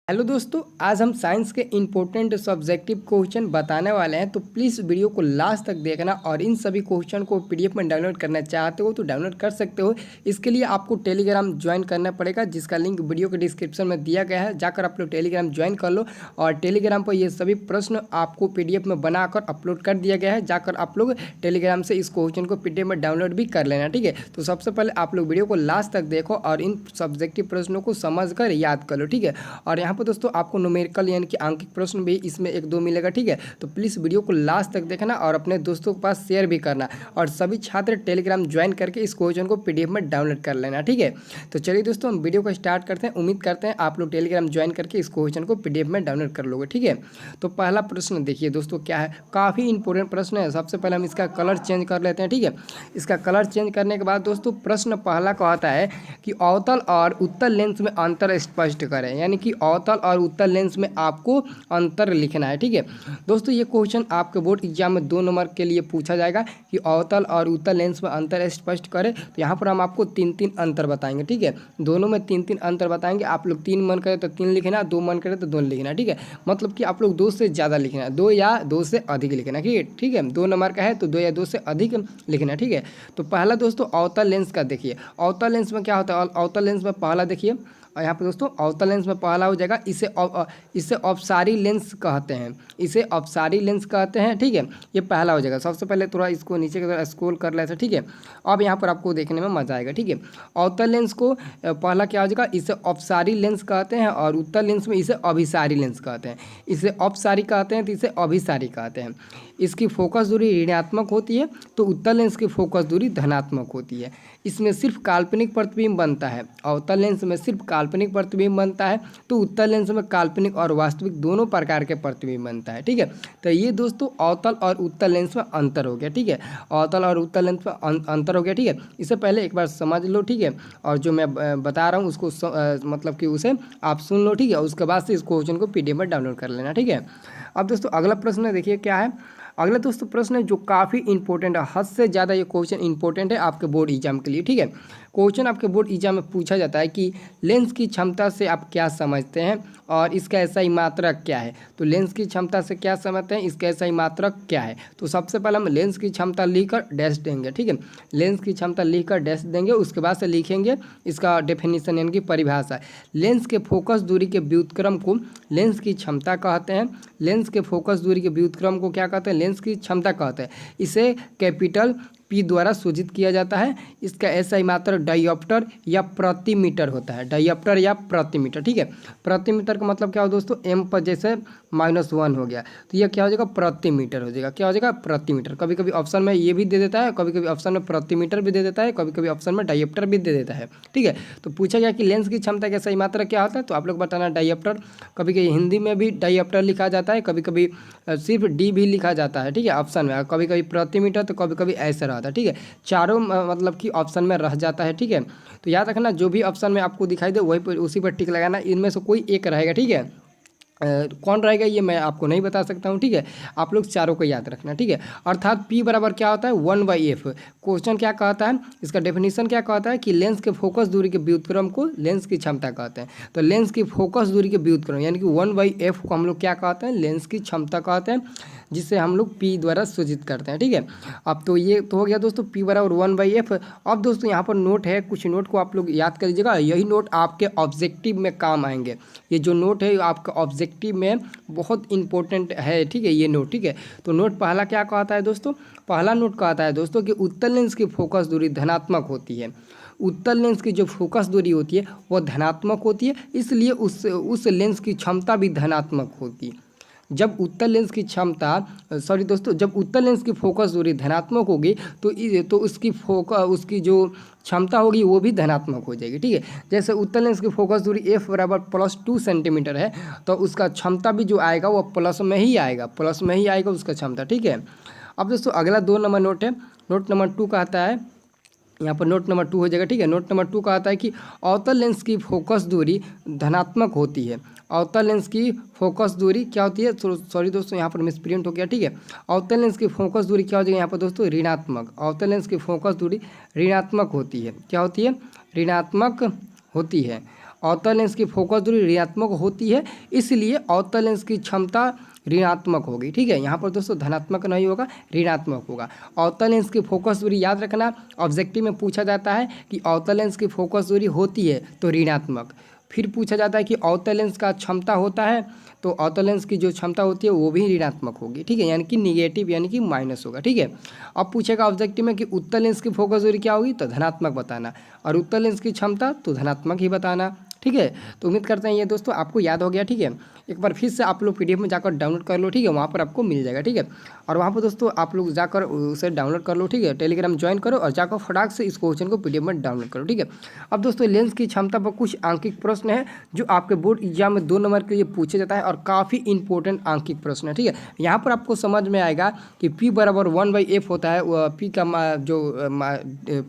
Hello दोस्तों, आज हम साइंस के इम्पोर्टेंट सब्जेक्टिव क्वेश्चन बताने वाले हैं। तो प्लीज़ वीडियो को लास्ट तक देखना और इन सभी क्वेश्चन को पीडीएफ में डाउनलोड करना चाहते हो तो डाउनलोड कर सकते हो। इसके लिए आपको टेलीग्राम ज्वाइन करना पड़ेगा, जिसका लिंक वीडियो के डिस्क्रिप्शन में दिया गया है। जाकर आप लोग टेलीग्राम ज्वाइन कर लो और टेलीग्राम पर ये सभी प्रश्न आपको पीडीएफ में बनाकर अपलोड कर दिया गया है। जाकर आप लोग टेलीग्राम से इस क्वेश्चन को पीडीएफ में डाउनलोड भी कर लेना, ठीक है। तो सबसे पहले आप लोग वीडियो को लास्ट तक देखो और इन सब्जेक्टिव प्रश्नों को समझ कर याद कर लो, ठीक है। और यहाँ पर दोस्तों आपको न्यूमेरिकल यानी कि आंकिक प्रश्न भी इसमें एक दो मिलेगा, ठीक है। तो प्लीज़ वीडियो को लास्ट तक देखना और अपने दोस्तों के पास शेयर भी करना और सभी छात्र टेलीग्राम ज्वाइन करके इस क्वेश्चन को पीडीएफ में डाउनलोड कर लेना, ठीक है। तो चलिए दोस्तों हम वीडियो को स्टार्ट करते हैं। उम्मीद करते हैं आप लोग टेलीग्राम ज्वाइन करके इस क्वेश्चन को पीडीएफ में डाउनलोड कर लोगे, ठीक है। तो पहला प्रश्न देखिए दोस्तों क्या है, काफ़ी इंपॉर्टेंट प्रश्न है। सबसे पहले हम इसका कलर चेंज कर लेते हैं, ठीक है। इसका कलर चेंज करने के बाद दोस्तों प्रश्न पहला कहता है कि अवतल और उत्तल लेंस में अंतर स्पष्ट करें, यानी कि अवतल और उत्तल लेंस में आपको अंतर लिखना है, ठीक है। दोस्तों ये क्वेश्चन आपके बोर्ड एग्जाम में 2 नंबर के लिए पूछा जाएगा कि अवतल और उत्तल लेंस में अंतर स्पष्ट करें। तो यहाँ पर हम आपको 3-3 अंतर बताएंगे, ठीक है। दोनों में 3-3 अंतर बताएंगे। आप लोग 3 मन करे तो 3 लिखना, 2 मन करे तो 2 लिखना, ठीक है। मतलब कि आप लोग 2 से ज़्यादा लिखना, 2 या 2 से अधिक लिखना, ठीक है। 2 नंबर का है तो 2 या 2 से अधिक लिखना, ठीक है। तो पहला दोस्तों अवतल लेंस का देखिए। अवतल लेंस में क्या होता है, अवतल लेंस में पहला देखिए और यहाँ पे दोस्तों अवतल लेंस में पहला हो जाएगा, इसे अपसारी लेंस कहते हैं, इसे अपसारी लेंस कहते हैं, ठीक है। ये पहला हो जाएगा। सबसे पहले थोड़ा इसको नीचे की तरफ स्क्रॉल कर लेते हैं, ठीक है। अब यहाँ पर आपको देखने में मजा आएगा, ठीक है। अवतल लेंस को पहला क्या हो जाएगा, इसे अपसारी लेंस कहते हैं और उत्तल लेंस में इसे अभिसारी लेंस कहते हैं। इसे अपसारी कहते हैं तो इसे अभिसारी कहते हैं। इसकी फोकस दूरी ऋणात्मक होती है तो उत्तल लेंस की फोकस दूरी धनात्मक होती है। इसमें सिर्फ काल्पनिक प्रतिबिंब बनता है। अवतल लेंस में सिर्फ काल्पनिक प्रतिबिंब बनता है तो उत्तल लेंस में काल्पनिक और वास्तविक दोनों प्रकार के प्रतिबिंब बनता है, ठीक है। तो ये दोस्तों अवतल और उत्तल लेंस में अंतर हो गया, ठीक है। अवतल और उत्तल लेंस में अंतर हो गया, ठीक है। इससे पहले एक बार समझ लो, ठीक है। और जो मैं बता रहा हूँ उसको मतलब कि उसे आप सुन लो, ठीक है। उसके बाद से इस क्वेश्चन को पीडीएफ में डाउनलोड कर लेना, ठीक है। अब दोस्तों अगला प्रश्न देखिए क्या है। अगला दोस्तों प्रश्न है जो काफ़ी इंपॉर्टेंट है, हद से ज़्यादा ये क्वेश्चन इंपॉर्टेंट है आपके बोर्ड एग्जाम के लिए, ठीक है। क्वेश्चन आपके बोर्ड एग्जाम में पूछा जाता है कि लेंस की क्षमता से आप क्या समझते हैं और इसका SI मात्रक क्या है। तो लेंस की क्षमता से क्या समझते हैं, इसका SI मात्रक क्या है। तो सबसे पहले हम लेंस की क्षमता लिखकर डैश देंगे, ठीक है। लेंस की क्षमता लिखकर डैश देंगे, उसके बाद से लिखेंगे इसका डेफिनेशन यानी कि परिभाषा। लेंस के फोकस दूरी के व्युत्क्रम को लेंस की क्षमता कहते हैं। लेंस के फोकस दूरी के व्युत्क्रम को क्या कहते हैं, लेंस की क्षमता कहते हैं। इसे कैपिटल P द्वारा सूचित किया जाता है। इसका SI मात्रक डायोप्टर या प्रति मीटर होता है, डायोप्टर या प्रति मीटर, ठीक है। प्रति मीटर का मतलब क्या हो दोस्तों, M पर जैसे -1 हो गया तो यह क्या हो जाएगा, प्रति मीटर हो जाएगा। क्या हो जाएगा, प्रति मीटर। कभी कभी ऑप्शन में ये भी दे देता है, कभी कभी ऑप्शन में प्रति मीटर भी दे देता है, कभी कभी ऑप्शन में डायोप्टर भी दे देता है, ठीक है। तो पूछा गया कि लेंस की क्षमता का SI मात्रक क्या होता है, तो आप लोग बताना डायोप्टर। कभी कभी हिंदी में भी डायोप्टर लिखा जाता है, कभी कभी सिर्फ D भी लिखा जाता है, ठीक है, ऑप्शन में। कभी कभी प्रति मीटर तो कभी कभी ऐसा रहता है, ठीक है। चारों मतलब कि ऑप्शन में रह जाता है, ठीक है। तो याद रखना जो भी ऑप्शन में आपको दिखाई दे वही पर उसी पर टिक लगाना, इनमें से कोई एक रहेगा, ठीक है। कौन रहेगा ये मैं आपको नहीं बता सकता हूँ, ठीक है। आप लोग चारों को याद रखना, ठीक है। अर्थात P बराबर क्या होता है, 1/f। क्वेश्चन क्या कहता है, इसका डेफिनेशन क्या कहता है कि लेंस के फोकस दूरी के व्युत्क्रम को लेंस की क्षमता कहते हैं। तो लेंस की फोकस दूरी के व्युत्क्रम यानी कि 1/f को हम लोग क्या कहते हैं, लेंस की क्षमता कहते हैं, जिसे हम लोग P द्वारा सूचित करते हैं, ठीक है। अब तो ये तो हो गया दोस्तों P बराबर 1/f। अब दोस्तों यहाँ पर नोट है, कुछ नोट को आप लोग याद कर लीजिएगा। यही नोट आपके ऑब्जेक्टिव में काम आएंगे। ये जो नोट है आपका ऑब्जेक्टिव में बहुत इंपॉर्टेंट है, ठीक है, ये नोट, ठीक है। तो नोट पहला क्या कहता है दोस्तों, पहला नोट कहता है दोस्तों कि उत्तल लेंस की फोकस दूरी धनात्मक होती है। उत्तल लेंस की जो फोकस दूरी होती है वो धनात्मक होती है, इसलिए उस लेंस की क्षमता भी धनात्मक होती है। जब उत्तल लेंस की क्षमता सॉरी दोस्तों, जब उत्तल लेंस की फोकस दूरी धनात्मक होगी तो उसकी जो क्षमता होगी वो भी धनात्मक हो जाएगी, ठीक है। जैसे उत्तल लेंस की फोकस दूरी f बराबर +2 सेंटीमीटर है तो उसका क्षमता भी जो आएगा वो प्लस में ही आएगा, प्लस में ही आएगा उसका क्षमता, ठीक है। अब दोस्तों अगला 2 नंबर नोट है, नोट नंबर 2 कहता है, यहाँ पर नोट नंबर 2 हो जाएगा, ठीक है। नोट नंबर 2 कहता है कि अवतल लेंस की फोकस दूरी धनात्मक होती है। अवतल लेंस की फोकस दूरी क्या होती है, सॉरी दोस्तों यहाँ पर मिसप्रिंट हो गया, ठीक है। अवतल लेंस की फोकस दूरी क्या हो जाएगी यहाँ पर दोस्तों, ऋणात्मक। अवतल लेंस की फोकस दूरी ऋणात्मक होती है, क्या होती है, ऋणात्मक होती है। अवतल लेंस की फोकस दूरी ऋणात्मक होती है, इसलिए अवतल लेंस की क्षमता ऋणात्मक होगी। ठीक है, यहाँ पर दोस्तों धनात्मक नहीं होगा, ऋणात्मक होगा। अवतल लेंस की फोकस दूरी याद रखना, ऑब्जेक्टिव में पूछा जाता है कि अवतल लेंस की फोकस दूरी होती है तो ऋणात्मक। फिर पूछा जाता है कि अवतल लेंस का क्षमता होता है, तो अवतल लेंस की जो क्षमता होती है वो भी ऋणात्मक होगी। ठीक है, यानी कि निगेटिव यानी कि माइनस होगा। ठीक है, अब पूछेगा ऑब्जेक्टिव में कि उत्तल लेंस की फोकस दूरी क्या होगी, तो धनात्मक बताना, और उत्तल लेंस की क्षमता तो धनात्मक ही बताना। ठीक है, तो उम्मीद करते हैं ये दोस्तों आपको याद हो गया। ठीक है, एक बार फिर से आप लोग पीडीएफ में जाकर डाउनलोड कर लो। ठीक है, वहाँ पर आपको मिल जाएगा। ठीक है, और वहाँ पर दोस्तों आप लोग जाकर उसे डाउनलोड कर लो। ठीक है, टेलीग्राम ज्वाइन करो और जाकर फटाक से इस क्वेश्चन को पीडीएफ में डाउनलोड करो। ठीक है, अब दोस्तों लेंस की क्षमता पर कुछ आंकिक प्रश्न है जो आपके बोर्ड एग्जाम में 2 नंबर के लिए पूछे जाता है और काफ़ी इंपॉर्टेंट आंकिक प्रश्न है। ठीक है, यहाँ पर आपको समझ में आएगा कि P बराबर 1/f होता है,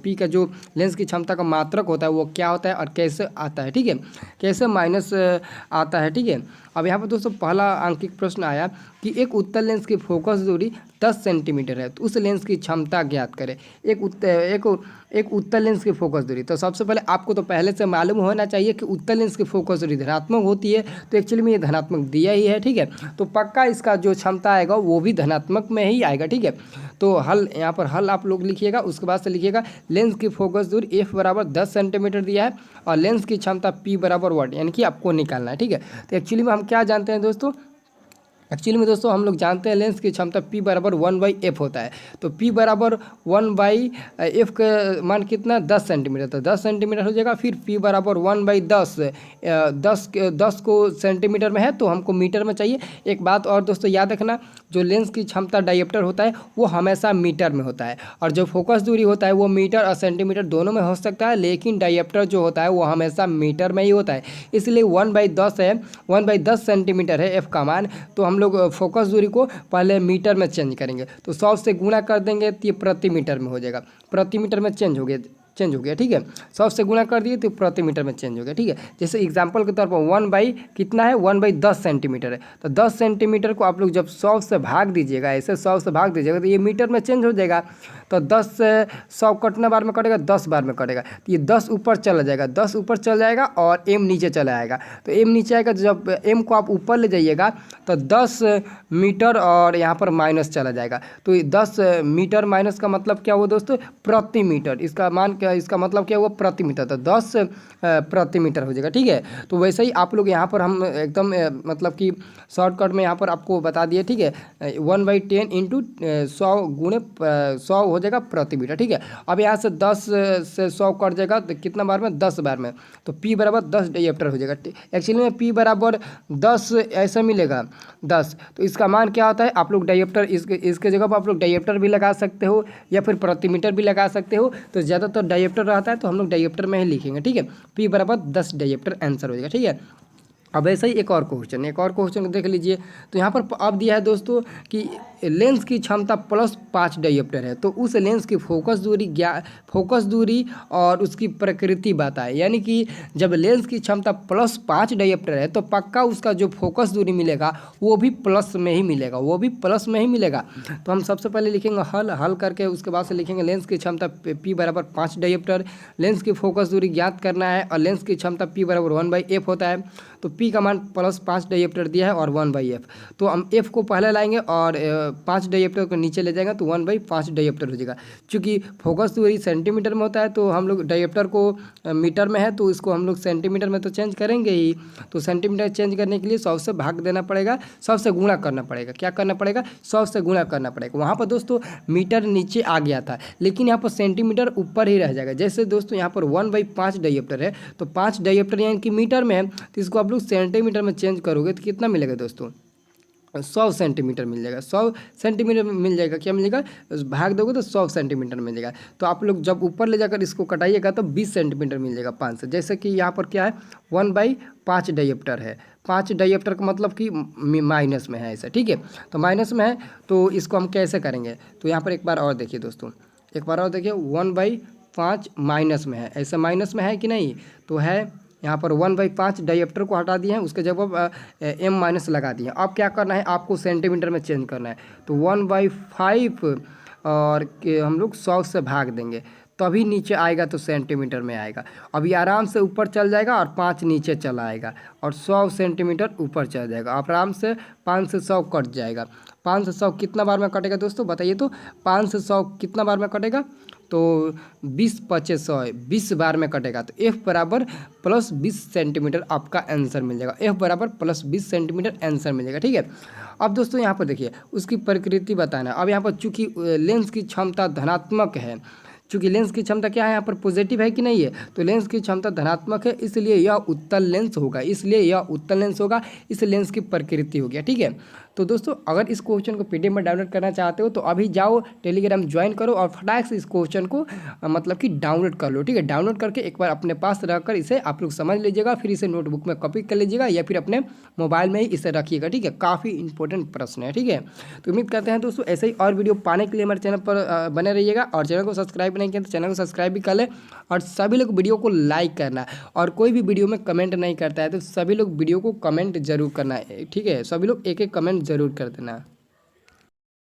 P का जो लेंस की क्षमता का मात्रक होता है वो क्या होता है और कैसे आता है। ठीक है, कैसे माइनस आता है। ठीक है, अब यहाँ पर दोस्तों पहला आंकिक प्रश्न आया कि एक उत्तल लेंस की फोकस दूरी 10 सेंटीमीटर है, तो उस लेंस की क्षमता ज्ञात करें। एक उत्तल लेंस की फोकस दूरी, तो सबसे पहले आपको तो पहले से मालूम होना चाहिए कि उत्तल लेंस की फोकस दूरी धनात्मक होती है, तो एक्चुअली में ये धनात्मक दिया ही है। ठीक है, तो पक्का इसका जो क्षमता आएगा वो भी धनात्मक में ही आएगा। ठीक है, तो हल यहाँ पर हल आप लोग लिखिएगा, उसके बाद से लिखिएगा लेंस की फोकस दूरी f बराबर 10 सेंटीमीटर दिया है और लेंस की क्षमता p बराबर 1, यानी कि आपको निकालना है। ठीक है, तो एक्चुअली में हम क्या जानते हैं दोस्तों, एक्चुअली में दोस्तों हम लोग जानते हैं लेंस की क्षमता P बराबर 1/f होता है, तो P बराबर 1/f का मान कितना 10 सेंटीमीटर, तो 10 सेंटीमीटर हो जाएगा। फिर P बराबर 1/10, 10 को सेंटीमीटर में है तो हमको मीटर में चाहिए। एक बात और दोस्तों याद रखना, जो लेंस की क्षमता डायप्टर होता है वो हमेशा मीटर में होता है, और जो फोकस दूरी होता है वो मीटर और सेंटीमीटर दोनों में हो सकता है, लेकिन डायप्टर जो होता है वो हमेशा मीटर में ही होता है। इसलिए 1/10 है, 1/10 सेंटीमीटर है f का मान, तो हम लोग फोकस दूरी को पहले मीटर में चेंज करेंगे, तो 100 से गुणा कर देंगे तो ये प्रति मीटर में हो जाएगा, प्रति मीटर में चेंज हो गया। ठीक है, 100 से गुणा कर दिए तो प्रति मीटर में चेंज हो गया। ठीक है, जैसे एग्जांपल के तौर पर 1 कितना है, 1/10 सेंटीमीटर है, तो 10 सेंटीमीटर को आप लोग जब 100 से भाग दीजिएगा, ऐसे 100 से भाग दीजिएगा तो ये मीटर में चेंज हो जाएगा। तो 10 से 100 कटने बार में कटेगा, 10 बार में कटेगा, तो ये 10 ऊपर चला जाएगा, 10 ऊपर चल जाएगा और m नीचे चला आएगा। तो m नीचे आएगा, तो जब m को आप ऊपर ले जाइएगा तो 10 मीटर और यहाँ पर माइनस चला जाएगा, तो 10 मीटर माइनस का मतलब क्या हुआ दोस्तों, प्रति मीटर। इसका मान क्या, इसका मतलब क्या हुआ, प्रति मीटर, तो 10 प्रति मीटर हो जाएगा। ठीक है, तो वैसे ही आप लोग यहाँ पर हम एकदम मतलब कि शॉर्टकट में यहाँ पर आपको बता दिए। ठीक है, 1/10 इंटू 100 गुणे 100 हो जाएगा प्रति मीटर। ठीक है, अब यहाँ से 10 से 100 कट जाएगा तो कितना बार में, 10 बार में, तो P बराबर 10 डायप्टर हो जाएगा। एक्चुअली में P बराबर 10 ऐसा मिलेगा 10, तो इसका मान क्या होता है, आप लोग डायप्टर इसके जगह पर आप लोग डायप्टर भी लगा सकते हो या फिर प्रति मीटर भी लगा सकते हो, तो ज़्यादातर डायप्टर रहता है तो हम लोग डायप्टर में ही लिखेंगे। ठीक है, P बराबर 10 डायप्टर आंसर हो जाएगा। ठीक है, अब ऐसा ही एक और क्वेश्चन देख लीजिए। तो यहाँ पर अब दिया है दोस्तों कि लेंस की क्षमता +5 डायप्टर है, तो उस लेंस की फोकस दूरी और उसकी प्रकृति बताए। यानी कि जब लेंस की क्षमता +5 डायप्टर है तो पक्का उसका जो फोकस दूरी मिलेगा वो भी प्लस में ही मिलेगा, तो हम सबसे पहले लिखेंगे हल करके, उसके बाद से लिखेंगे लेंस की क्षमता P बराबर 5 डायप्टर, लेंस की फोकस दूरी ज्ञात करना है और लेंस की क्षमता P बराबर 1/f होता है, तो P का मान +5 डायप्टर दिया है और 1/f, तो हम f को पहले लाएंगे और 5 डायप्टर को नीचे ले जाएगा तो 1/5 डायप्टर हो जाएगा। चूँकि फोकस दूरी सेंटीमीटर में होता है तो हम लोग डायप्टर को मीटर में है तो इसको हम लोग सेंटीमीटर में तो चेंज करेंगे ही, तो सेंटीमीटर चेंज करने के लिए 100 से भाग देना पड़ेगा, 100 से गुणा करना पड़ेगा। क्या करना पड़ेगा, 100 से गुणा करना पड़ेगा। वहाँ पर दोस्तों मीटर नीचे आ गया था लेकिन यहाँ पर सेंटीमीटर ऊपर ही रह जाएगा। जैसे दोस्तों यहाँ पर 1/5 डायप्टर है तो 5 डायप्टर यानी कि मीटर में है, तो इसको आप लोग सेंटीमीटर में चेंज करोगे तो कितना मिलेगा दोस्तों, 100 सेंटीमीटर मिल जाएगा। 100 सेंटीमीटर मिल जाएगा, क्या मिलेगा, भाग दोगे तो 100 सेंटीमीटर मिल जाएगा। तो आप लोग जब ऊपर ले जाकर इसको कटाइएगा तो 20 सेंटीमीटर मिल जाएगा 5 से। जैसे कि यहाँ पर क्या है, 1/5 डायप्टर है, 5 डायप्टर का मतलब कि माइनस में है ऐसा। ठीक है, तो माइनस में है तो इसको हम कैसे करेंगे, तो यहाँ पर एक बार और देखिए दोस्तों, 1/5 माइनस में है, ऐसा माइनस में है कि नहीं, तो है यहाँ पर 1/5 डायप्टर को हटा दिए हैं, उसके जगह m माइनस लगा दिए। अब क्या करना है, आपको सेंटीमीटर में चेंज करना है, तो 1/5 और हम लोग 100 से भाग देंगे तभी नीचे आएगा तो सेंटीमीटर में आएगा। अभी आराम से ऊपर चल जाएगा और 5 नीचे चला आएगा और 100 सेंटीमीटर ऊपर चल जाएगा। आराम से 5 से 100 कट जाएगा। 5 से 100 कितना बार में कटेगा दोस्तों बताइए तो? 5 से 100 कितना बार में कटेगा? तो 20 पचे 100 है, 20 बार में कटेगा। तो F बराबर प्लस 20 सेंटीमीटर आपका आंसर मिल जाएगा। F बराबर प्लस 20 सेंटीमीटर आंसर मिल जाएगा। ठीक है, अब दोस्तों यहाँ पर देखिए उसकी प्रकृति बताना। अब यहाँ पर चूंकि लेंस की क्षमता धनात्मक है, चूंकि लेंस की क्षमता क्या है यहाँ पर पॉजिटिव है कि नहीं है, तो लेंस की क्षमता धनात्मक है, इसलिए यह उत्तल लेंस होगा। इसलिए यह उत्तल लेंस होगा, इस लेंस की प्रकृति हो गया। ठीक है, तो दोस्तों अगर इस क्वेश्चन को पीडीएफ में डाउनलोड करना चाहते हो तो अभी जाओ टेलीग्राम ज्वाइन करो और फटाक से इस क्वेश्चन को मतलब कि डाउनलोड कर लो। ठीक है, डाउनलोड करके एक बार अपने पास रखकर इसे आप लोग समझ लीजिएगा, फिर इसे नोटबुक में कॉपी कर लीजिएगा या फिर अपने मोबाइल में ही इसे रखिएगा। ठीक है, काफ़ी इंपॉर्टेंट प्रश्न है। ठीक है, तो उम्मीद करते हैं दोस्तों ऐसे ही और वीडियो पाने के लिए हमारे चैनल पर बने रहिएगा और चैनल को सब्सक्राइब नहीं किया तो चैनल को सब्सक्राइब भी कर ले और सभी लोग वीडियो को लाइक करना है। और कोई भी वीडियो में कमेंट नहीं करता है तो सभी लोग वीडियो को कमेंट जरूर करना है। ठीक है, सभी लोग एक एक कमेंट जरूर कर देना।